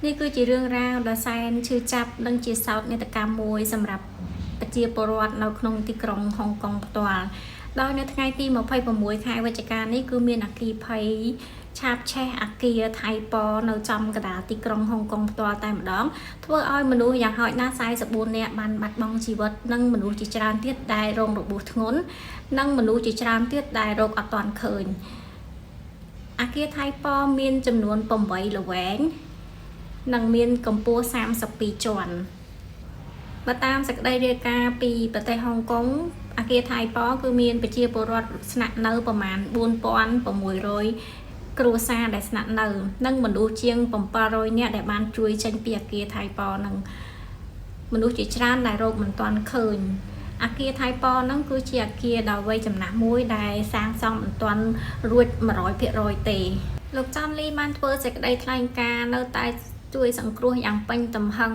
นี่คือជារឿងរ៉ាវដ៏សែនឈឺចាប់និងជាសោកនាដកម្មមួយសម្រាប់ប្រជាពលរដ្ឋនៅក្នុងទីក្រុងហុងកុងផ្ទាល់ដោយនៅថ្ងៃទី26ខែវិច្ឆិកានេះគឺមានអគ្គិភ័យឆាបឆេះអគារថៃប៉នៅចំកណ្ដាលទីក្រុងហុងកុងផ្ទាល់តែម្ដងធ្វើឲ្យមនុស្សយ៉ាងហោចណាស់44នាក់បានបាត់បង់ជីវិតនិងមនុស្សជាច្រើនទៀតដែលរងរបួសធ្ងន់និងមនុស្សជាច្រើនទៀតដែលរកអត់ទាន់ឃើញអគារថៃប៉មានចំនួន8ល្វែងនិងមានកម្ពស់32ជាន់បើតាមសេចក្តីរាយការណ៍ពីប្រទេសហុងកុងអគារថៃប៉គឺមានប្រជាពលរដ្ឋស្នាក់នៅប្រមាណ4600គ្រួសារដែលស្នាក់នៅនិងមនុស្សជាង700នាក់ដែលបានជួយចេញពីអគារថៃប៉និងមនុស្សជាច្រើនដែលរកមិនទាន់ឃើញអគារថៃប៉ហ្នឹងគឺជាអគារដ៏វែងចំណាស់មួយដែលសាងសង់មិនទាន់រួច 100% ទេលោកច័ន្ទលីបានធ្វើសេចក្តីថ្លែងការណ៍នៅតែជួយសង្គ្រោះយ៉ាងពេញទំហឹង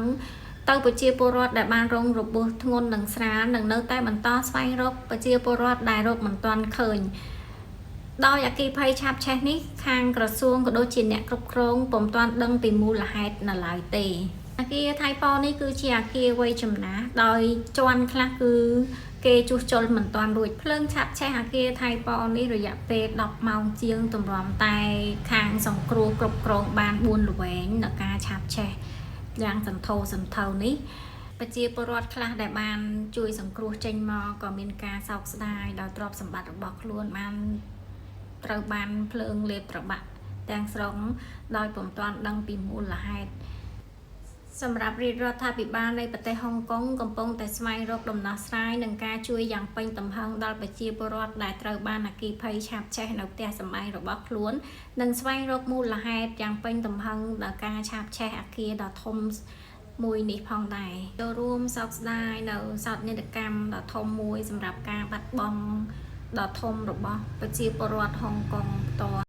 ទៅប្រជាពលរដ្ឋដែលបានរងរបួសធ្ងន់និងស្រាលនិងនៅតែបន្តស្វែងរកប្រជាពលរដ្ឋដែលរកមិនទាន់ឃើញដោយអគ្គិភ័យឆាបឆេះនេះខាងក្រសួងក៏ដូចជាអ្នកគ្រប់គ្រងពុំទាន់ដឹងពីមូលហេតុនៅឡើយទេអគារថៃប៉នេះគឺជាអគារវ័យចំណាស់ដោយជាន់ខ្លះគឺគេជួសជុលមិនទាន់រួចភ្លើងឆាបឆេះអគារថៃប៉នេះរយៈពេល10ម៉ោងជាងទម្រាំតែខាងសង្គ្រោះគ្រប់គ្រងបាន4ល្វែងនៅការឆាបឆេះយ៉ាងសន្ធោសន្ធៅនេះប្រជាពលរដ្ឋខ្លះដែលបានជួយសង្គ្រោះចេញមកក៏មានការសោកស្ដាយដោយទ្រព្យសម្បត្តិរបស់ខ្លួនបានត្រូវបានភ្លើងលេបត្របាក់ទាំងស្រុងដោយពុំទាន់ដឹងពីមូលហេតុសម្រាប់រាជរដ្ឋាភិបាលនៃប្រទេសហុងកុងកំពុងតែស្វែងរកដំណោះស្រាយនិងការជួយយ៉ាងពេញទំហឹងដល់ប្រជាពលរដ្ឋដែលត្រូវបានអគ្គិភ័យឆាបឆេះនៅផ្ទះសម្បែងរបស់ខ្លួននិងស្វែងរកមូលហេតុយ៉ាងពេញទំហឹងដល់ការឆាបឆេះអគារដ៏ធំមួយនេះផងដែរចូលរួមសោកស្ដាយនៅសោកនាដកម្មដ៏ធំមួយសម្រាប់ការបាត់បង់ដ៏ធំរបស់ប្រជាពលរដ្ឋហុងកុងផ្ទាល់